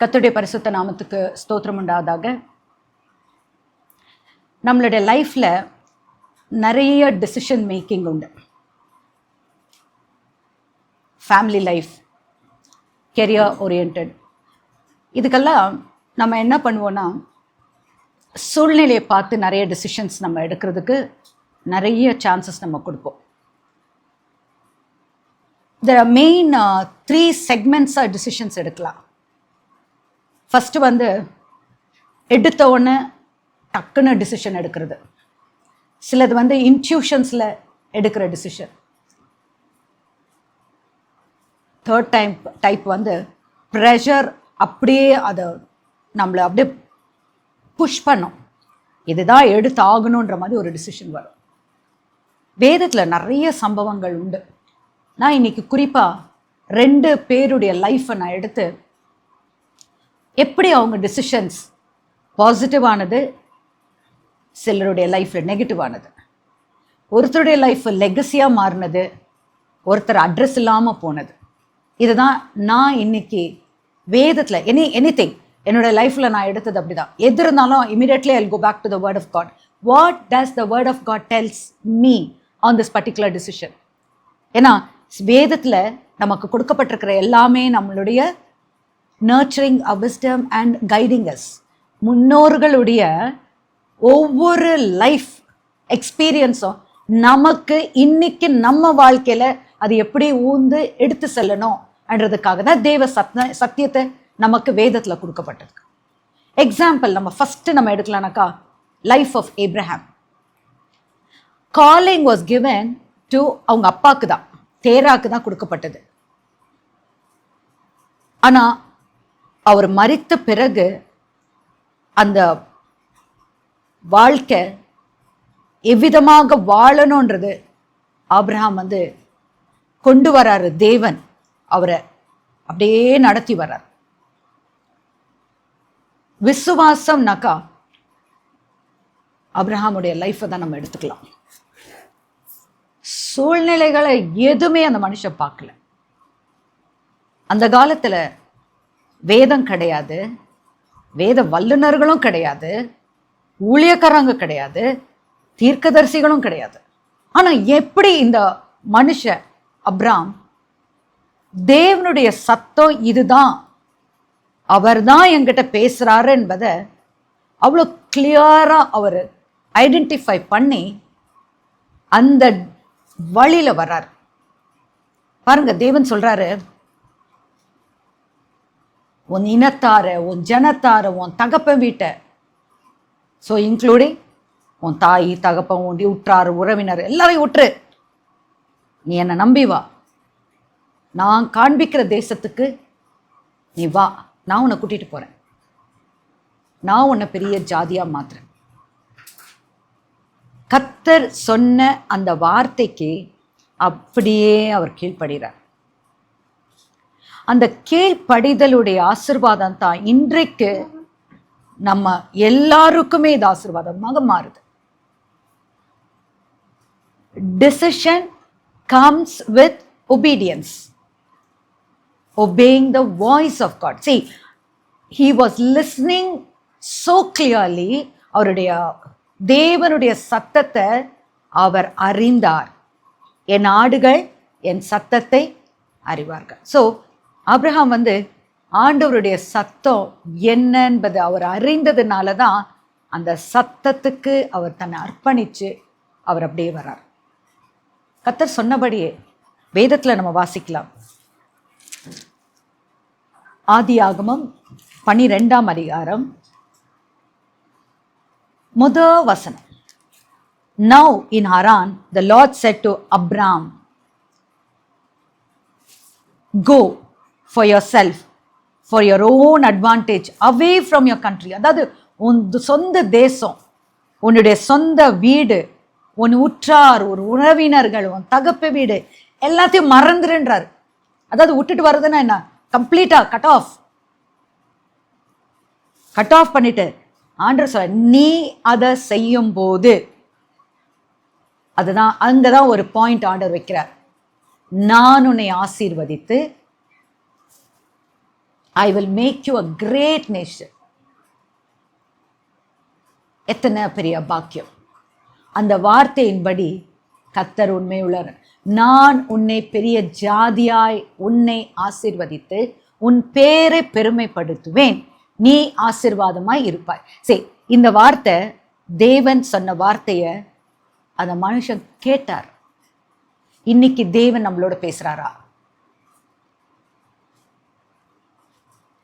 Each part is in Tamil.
கர்த்தருடைய பரிசுத்த நாமத்துக்கு ஸ்தோத்திரம் உண்டாவதாக. நம்மளுடைய லைஃப்பில் நிறைய டெசிஷன் மேக்கிங் உண்டு. ஃபேமிலி லைஃப், கெரியர் ஓரியன்ட், இதுக்கெல்லாம் நம்ம என்ன பண்ணுவோன்னா, சூழ்நிலையை பார்த்து நிறைய டெசிஷன்ஸ் நம்ம எடுக்கிறதுக்கு நிறைய சான்சஸ் நம்ம கொடுப்போம். There are main 3 segments decisions எடுக்கலாம். ஃபஸ்ட்டு எடுத்த உடனே டக்குன்னு டிசிஷன் எடுக்கிறது. சிலது இன்ட்யூஷன்ஸில் எடுக்கிற டிசிஷன். தேர்ட் டைப் ப்ரெஷர், அப்படியே அதை நம்மளை அப்படியே புஷ் பண்ணும், இதுதான் எடுத்து ஆகணுன்ற மாதிரி ஒரு டிசிஷன் வரும். வேதத்தில் நிறைய சம்பவங்கள் உண்டு. நான் இன்னைக்கு குறிப்பாக 2 பேருடைய லைஃப்பை நான் எடுத்து எப்படி அவங்க டிசிஷன்ஸ் பாசிட்டிவானது, சிலருடைய லைஃப்பில் நெகட்டிவானது, ஒருத்தருடைய லைஃப் லெகசியாக மாறினது, ஒருத்தர் அட்ரஸ் இல்லாமல் போனது. இதுதான் நான் இன்னைக்கு வேதத்தில் எனிதிங் என்னோடய லைஃப்பில் நான் எடுத்தது. அப்படி தான் எது இருந்தாலும் immediately I will go back to the word of God. What does the word of God tells me on this particular decision? ஏன்னா வேதத்தில் நமக்கு கொடுக்கப்பட்டிருக்கிற எல்லாமே நம்மளுடைய nurturing a wisdom and guiding us, முன்னோர்களுடைய ஒவ்வொரு லைஃப் எக்ஸ்பீரியன்ஸும் நமக்கு இன்னைக்கு நம்ம வாழ்க்கையில் அது எப்படி ஊந்து எடுத்து செல்லணும் என்றதுக்காக தான் தேவ சத்தியத்தை நமக்கு வேதத்தில் கொடுக்கப்பட்டது. எக்ஸாம்பிள் நம்ம எடுக்கலாம்னாக்கா, life of Abraham. Calling was given to அவங்க அப்பாவுக்கு தான், தேராக்கு தான் கொடுக்கப்பட்டது. ஆனால் அவர் மரித்த பிறகு அந்த வாழ்க்கை எவ்விதமாக வாழணுன்றது ஆபிரகாம் கொண்டு வராரு. தேவன் அவரை அப்படியே நடத்தி வர்றார். விசுவாசம்னாக்கா ஆபிரகாமுடைய லைஃப்பை தான் நம்ம எடுத்துக்கலாம். சூழ்நிலைகளை எதுவுமே அந்த மனுஷன் பார்க்கல. அந்த காலத்தில் வேதம் கிடையாது, வேத வல்லுநர்களும் கிடையாது, ஊழியக்காரங்க கிடையாது, தீர்க்கதரிசிகளும் கிடையாது. ஆனால் எப்படி இந்த மனுஷன் அப்ராம் தேவனுடைய சத்தம் இதுதான், அவர் தான் என்கிட்ட பேசுகிறாரு என்பதை அவ்வளோ கிளியராக அவர் ஐடென்டிஃபை பண்ணி அந்த வழியில் வர்றார். பாருங்க, தேவன் சொல்கிறாரு, உன் இனத்தார, உன் ஜனத்தார, உன் தகப்பன் வீட்டை, ஸோ இன்க்ளூடிங் உன் தாய் தகப்பன், உன் உற்றார் உறவினர் எல்லாரையும் விட்டுரு, நீ என்னை நம்பி வா, நான் காண்பிக்கிற தேசத்துக்கு நீ வா, நான் உன்னை கூட்டிகிட்டு போகிறேன், நான் உன்னை பெரிய ஜாதியாக மாத்துறேன். கர்த்தர் சொன்ன அந்த வார்த்தைக்கு அப்படியே அவர் கீழ்ப்படுகிறார். அந்த கீழ்ப்படிதலுடைய ஆசீர்வாதம் தான் இன்றைக்கு நம்ம எல்லாருக்குமே இது ஆசீர்வாதமாக மாறுது. Decision comes with obedience, obeying the voice of God. See, he was listening so clearly. அவருடைய தேவனுடைய சத்தத்தை அவர் அறிந்தார். என் ஆடுகள் என் சத்தத்தை அறிவார்கள். ஸோ ஆபிரகாம் ஆண்டவருடைய சத்தம் என்ன என்பதை அவர் அறிந்ததுனால தான் அந்த சத்தத்துக்கு அவர் தன்னை அர்ப்பணித்து அவர் அப்படியே வர்றார். கர்த்தர் சொன்னபடியே வேதத்தில் நம்ம வாசிக்கலாம். ஆதியாகமம் 12ஆம் அதிகாரம் முதல் வசனம். Now in Haran the Lord said to Abram, go for yourself, for your own advantage, away from your country. அதாவது உன் சொந்த தேசம், உன்னுடைய சொந்த வீடு, உன் உற்றார், ஒரு உறவினர்கள், உன் தகப்ப வீடு எல்லாத்தையும் மறந்துருன்றார். அதாவது விட்டுட்டு வர்றதுன்னா என்ன, கம்ப்ளீட்டா கட் ஆஃப் பண்ணிட்டு ஆண்டவர் சொல்ற, நீ அதை செய்யும் போது, அதுதான் அங்கதான் ஒரு பாயிண்ட் ஆண்டவர் வைக்கிறார். நான் உன்னை ஆசீர்வதித்து I will make you a great nation. எத்தனை பெரிய பாக்கியம்! அந்த வார்த்தையின்படி கர்த்தர் உண்மையுள்ளவர். நான் உன்னை பெரிய ஜாதியாய் உன்னை ஆசீர்வதித்து உன் பேரை பெருமைப்படுத்துவேன், நீ ஆசீர்வாதமாய் இருப்பாய். சரி, இந்த வார்த்தை தேவன் சொன்ன வார்த்தைய அந்த மனுஷன் கேட்டார். இன்னைக்கு தேவன் நம்மளோட பேசுறாரா?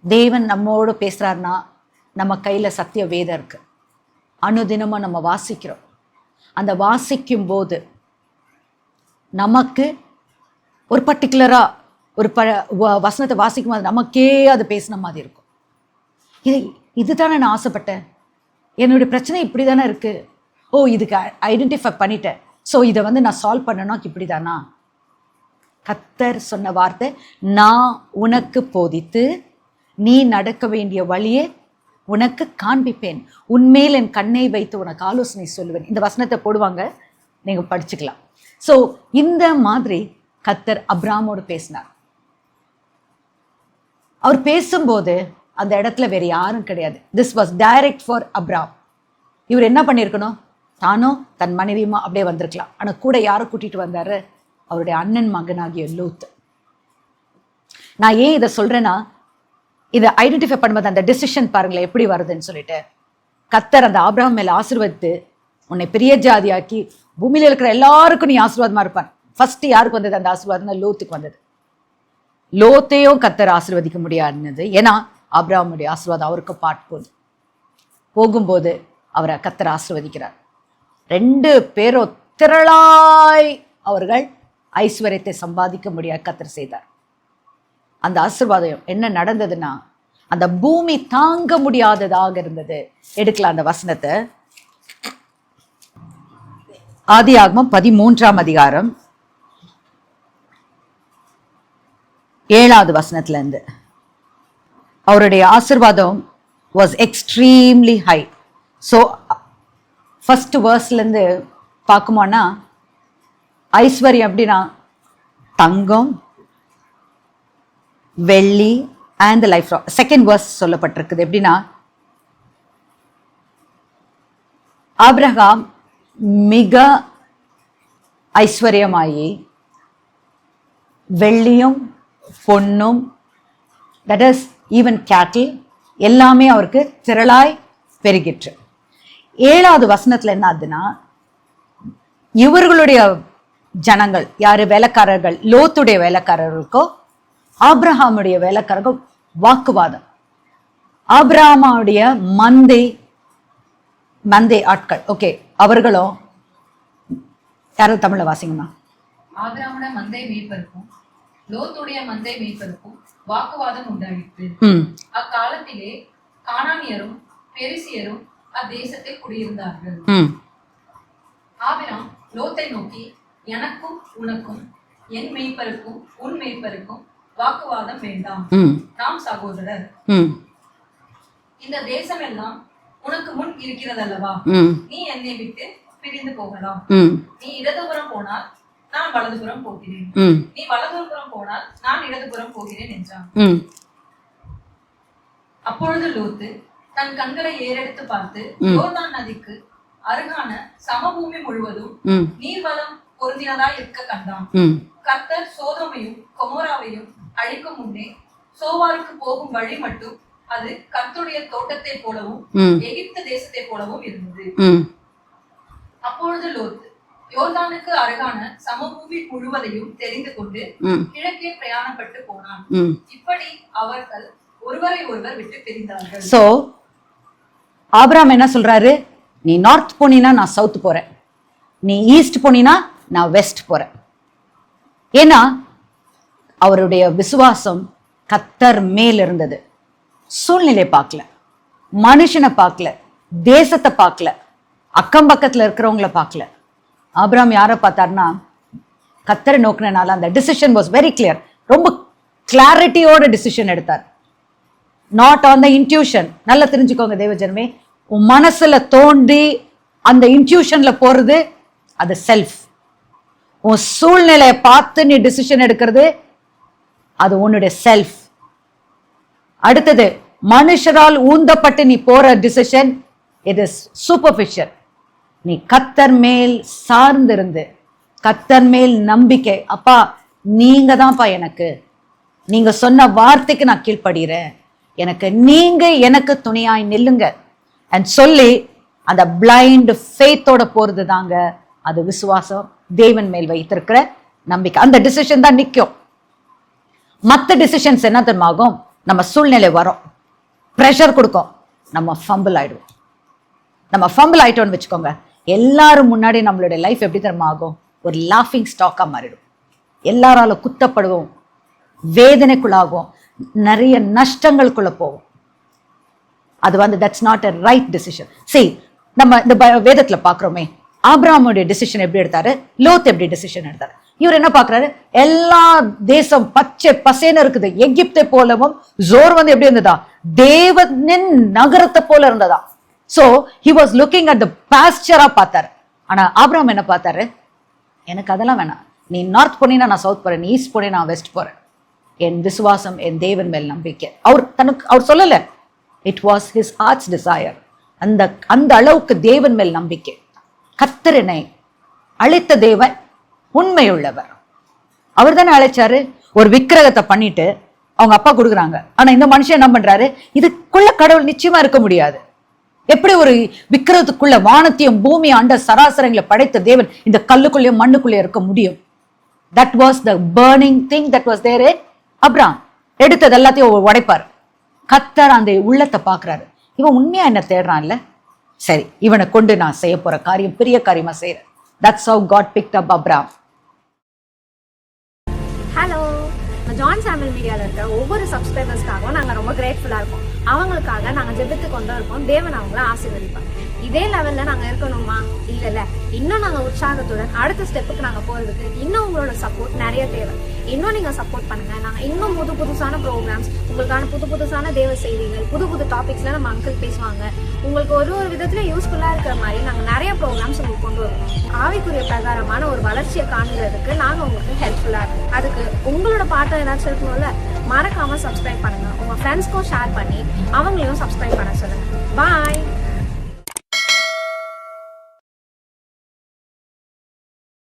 தேவன் நம்மோட பேசுறாருனா நம்ம கையில சத்திய வேதம் இருக்கு, அனுதினமும் நம்ம வாசிக்கிறோம். அந்த வாசிக்கும் போது நமக்கு ஒரு பர்டிகுலரா ஒரு வசனத்தை வாசிக்கும் போது நமக்கே அது பேசின மாதிரி இருக்கும். இதுதானே நான் ஆசைப்பட்டேன், என்னுடைய பிரச்சனை இப்படி தானே இருக்கு, ஓ இதுக்கு ஐடென்டிஃபை பண்ணிட்டேன், ஸோ இதை நான் சால்வ் பண்ணணும் இப்படி தானா? கர்த்தர் சொன்ன வார்த்தை, நான் உனக்கு போதித்து நீ நடக்க வேண்டிய வழியை உனக்கு காண்பிப்பேன், உன்மேல் என் கண்ணை வைத்து உனக்கு ஆலோசனை சொல்லுவேன். இந்த வசனத்தை போடுவாங்க, நீங்கள் படிச்சுக்கலாம். ஸோ இந்த மாதிரி கர்த்தர் அப்ராமோடு பேசினார். அவர் பேசும்போது அந்த இடத்துல வேற யாரும் கிடையாது. This was direct for Abram. இவர் என்ன பண்ணியிருக்கணும், தானும் தன் மனைவியுமா அப்படியே வந்திருக்கலாம். ஆனால் கூட யாரை கூட்டிட்டு வந்தாரு? அவருடைய அண்ணன் மகனாகிய லோத். நான் ஏன் இதை சொல்றேன்னா, இதை ஐடென்டிஃபை பண்ணும்போது அந்த டிசிஷன் பாருங்களேன் எப்படி வருதுன்னு சொல்லிட்டு. கர்த்தர் அந்த ஆபிரகாம் மேல ஆசீர்வதித்து உன்னை பெரிய ஜாதியாக்கி பூமியில இருக்கிற எல்லாருக்கும் நீ ஆசீர்வாதமா இருப்பான். ஃபர்ஸ்ட் யாருக்கு வந்தது அந்த ஆசீர்வாதம்? லோத்துக்கு வந்தது. லோத்தையும் கர்த்தர் ஆசீர்வதிக்க முடியாதுன்னது, ஏன்னா ஆபிரகாமுடைய ஆசீர்வாதம் அவருக்கு பாட்டு போகும்போது அவரை கர்த்தர் ஆசீர்வதிக்கிறார். 2 பேரும் திரளாய் அவர்கள் ஐஸ்வர்யத்தை சம்பாதிக்க முடியாது கர்த்தர் செய்தார். அந்த ஆசீர்வாதம் என்ன நடந்ததுன்னா, அந்த பூமி தாங்க முடியாததாக இருந்தது. எடுக்கலாம் அந்த வசனத்தை. ஆதியாகமம் 13ஆம் அதிகாரம் 7வது வசனத்துல இருந்து. அவருடைய ஆசீர்வாதம் was extremely high. So first வேர்ஸ்ல இருந்து பார்க்குமோன்னா, ஐஸ்வர்யம் அப்படின்னா தங்கம், வெள்ளி அண்ட் லைஃப். செகண்ட் வேர்ஸ் சொல்லப்பட்டிருக்குது எப்படின்னா, ஆபிரகாம் மிக ஐஸ்வர்யமாயி வெள்ளியும் பொன்னும், தட் இஸ் ஈவன் கேட்டில், எல்லாமே அவருக்கு திரளாய் பெருகிற்று. 7வது வசனத்துல என்ன ஆகுதுன்னா, இவர்களுடைய ஜனங்கள் யாரு? வேலைக்காரர்கள். லோத்துடைய வேலைக்காரர்களுக்கோ ஆபிரகாமுடைய வேலைக்காரர்கள் வாக்குவாதம். ஆபிரகாமுடைய மந்தை ஆட்கள், ஓகே, அவர்களும் யாரும் தமிழ்ல வாசிங்கம்மா. ஆபிரகாமுடைய மந்தை மேய்ப்பருக்கும் லோத்துடைய மந்தை மேய்ப்பருக்கும் வாக்குவாதம் உண்டாயிற்று. அக்காலத்திலே கானானியரும் பெரிசியரும் அத்தேசத்தில் குடியிருந்தார்கள். ஆபிரகாம் லோத்தை நோக்கி, எனக்கும் உனக்கும் என் மேய்ப்பருக்கும் உன் மேய்ப்பருக்கும் வாக்குவாதம் வேண்டாம், நாம் சகோதரர். இந்த தேசம் எல்லாம் உனக்கு முன் இருக்கிறதல்லவா, நீ என்னை விட்டு பிரிந்து போகலாம். நீ இடதுபுறம் போனால் நான் வலதுபுறம் போகிறேன், நீ வலதுபுறம் போனால் நான் இடதுபுறம் போகிறேன் என்றான். அப்பொழுது லோத்து தன் கண்களை ஏறெடுத்து பார்த்து, யோர்தான் நதிக்கு அருகான சமபூமி முழுவதும் நீர்வளம் பொருந்தினதா இருக்க கண்டான். கர்த்தர் சோதோமையும் கொமோராவையும் அழிக்கும் முன்னே சோவாருக்கு போகும் வழி மட்டும் அது கர்த்தருடைய தோட்டத்தை போலவும் எகிப்து தேசத்தை போலவும் இருந்தது. அப்பொழுது லோத்து யோர்தானுக்கு அருகான சமபூமி முழுவதையும் தெரிந்து கொண்டு கிழக்கே பிரயாணப்பட்டு போனான். இப்படி அவர்கள் ஒருவரை ஒருவர் விட்டு பிரிந்தார்கள். சோ ஆபிரகாம் என்ன சொல்றாரு? நீ நார்த் போனீனா நான் சவுத் போறேன், நீ ஈஸ்ட் போனீனா நான் வெஸ்ட் போறேன். ஏன்னா அவருடைய விசுவாசம் கர்த்தர் மேல் இருந்தது. சூழ்நிலை பார்க்கல, மனுஷனை பார்க்கல, தேசத்தை பார்க்கல, அக்கம் பக்கத்துல இருக்கிறவங்கள பார்க்கல. ஆபிரகாம் யாரை பார்த்தாருன்னா கர்த்தரை நோக்கினால அந்த டிசிஷன் வாஸ் வெரி கிளியர். ரொம்ப கிளாரிட்டியோட டிசிஷன் எடுத்தார். Not on the intuition. நல்லா தெரிஞ்சுக்கோங்க தேவஜனமே, உன் மனசுல தோண்டி அந்த இன்ட்யூஷன்ல போறது அது செல்ஃப். உன் சூழ்நிலையை பார்த்து நீ டிசிஷன் எடுக்கிறது அது உன்னுடைய செல்ஃப். அடுத்தது, மனுஷரால் ஊந்தப்பட்டு நீ போற டிசிஷன், இட் இஸ் சூப்பர்ஃபிஷியல். நீ கர்த்தர் மேல் சார்ந்திருந்து, கர்த்தர் மேல் நம்பிக்கை, அப்பா நீங்க தான்ப்பா எனக்கு, நீங்க சொன்ன வார்த்தைக்கு நான் கீழ்ப்படுகிறேன், நீங்க எனக்கு துணையாய் நில்லுங்க அண்ட் சொல்லி அந்த பிளைண்ட் ஃபெய்த்தோட போறது தாங்க அது விசுவாசம், தேவன் மேல் வைத்திருக்கிற நம்பிக்கை. அந்த டிசிஷன் தான் நிற்கும். மற்ற டிசிஷன்ஸ் என்ன தெரியுமாகும், நம்ம சூழ்நிலை வரும், ப்ரெஷர் கொடுக்கும், நம்ம ஃபம்பிள் ஆயிடுவோம். நம்ம ஃபம்பிள் ஆயிட்டோம்னு வச்சுக்கோங்க, எல்லாரும் முன்னாடி நம்மளுடைய லைஃப் எப்படி தெரியுமா ஆகும், ஒரு லாஃபிங் ஸ்டாக்காக மாறிடும். எல்லாராலும் குத்தப்படுவோம், வேதனைக்குள்ளாகும், நிறைய நஷ்டங்களுக்குள்ள போவோம். அது வந்து that's not a right decision. சரி, நம்ம இந்த வேதத்துல பாக்குறோமே, ஆபிரகாமுடைய டிசிஷன் எப்படி எடுத்தாரு, லோத் எப்படி டிசிஷன் எடுத்தாரு. இவர் என்ன பாக்குறாரு, எல்லா தேசம் பச்சை பசேன்னு இருக்குது, எகிப்தை போலவும், ஜோர் வந்து எப்படி இருந்ததா, தேவனின் நகரத்தை போல இருந்ததா. So he was looking at the pasture-ஆ பார்த்தாரு. ஆனா ஆபிரகாம் என்ன பார்த்தாரு, எனக்கு அதெல்லாம் வேணாம், நீ நார்த் போனீங்கன்னா நான் சவுத் போறேன், நீ ஈஸ்ட் போனேன் நான் வெஸ்ட் போறேன், என் விசுவாசம் என் தேவன் மேல் நம்பிக்கை. அவர் சொல்லல, it was his heart's desire. அந்த அளவுக்கு தேவன் மேல் நம்பிக்கை. கர்த்தரனை அழைத்த தேவன் உண்மையுள்ளவர். அவர் தானே அழைச்சாரு. ஒரு விக்கிரகத்தை பண்ணிட்டு அவங்க அப்பா கொடுக்குறாங்க, ஆனா இந்த மனுஷன் என்ன பண்றாரு, இதுக்குள்ள கடவுள் நிச்சயமா இருக்க முடியாது. எப்படி ஒரு விக்கிரகத்துக்குள்ள வானத்தையும் பூமி அண்ட சராசரங்களை படைத்த தேவன் இந்த கல்லுக்குள்ளேயும் மண்ணுக்குள்ளேயும் இருக்க முடியும்? That was the burning thing that was there. Abram எடுத்தது எல்லாத்தையும் உடைப்பார். கர்த்தர் அந்த உள்ளத்தை பார்க்கிறாரு, இவன் உண்மையா என்ன தேடுறான் இல்ல, சரி இவனை கொண்டு நான் செய்ய போற காரியம் பெரிய காரியமா செய்யறேன். That's how God picked up Abraham. Hello, John Samuel மீடியால இருக்க ஒவ்வொரு சப்ஸ்கிரைபர்ஸ்க்காகவும் நாங்க ரொம்ப கிரேட்ஃபுல்லா இருக்கோம். அவங்களுக்காக நாங்க ஜெபித்து கொண்டு இருக்கோம். தேவன் அவங்கள ஆசீர்வதிப்பார். இதே லெவல்ல நாங்க இருக்கணுமா? இல்ல, இன்னும் நாங்க உற்சாகத்துடன் அடுத்த ஸ்டெப்புக்கு நாங்க போறதுக்கு இன்னும் உங்களோட சப்போர்ட் நிறைய தேவை. இன்னும் நீங்க சப்போர்ட் பண்ணுங்க. நாங்க இன்னும் புதுசான ப்ரோக்ராம்ஸ், உங்களுக்கான புதுசான தேவ செய்திகள், புது டாபிக்ஸ்ல நம்ம அங்கிள் பேசுவாங்க. உங்களுக்கு ஒரு விதத்துல யூஸ்ஃபுல்லா இருக்கிற மாதிரி நாங்க நிறைய ப்ரோக்ராம்ஸ் உங்களுக்கு கொண்டு வருவோம். ஆவிக்குரிய பிரகாரமான ஒரு வளர்ச்சியை காணுறதுக்கு நாங்க உங்களுக்கு ஹெல்ப்ஃபுல்லா இருக்கும். அதுக்கு உங்களோட பாட்டை ஏதாச்சும் இருக்கணும்ல, மறக்காம சப்ஸ்கிரைப் பண்ணுங்க. உங்க ஃப்ரெண்ட்ஸ்க்கும் ஷேர் பண்ணி அவங்களையும் சப்ஸ்கிரைப் பண்ண சொல்லுங்க. பாய்.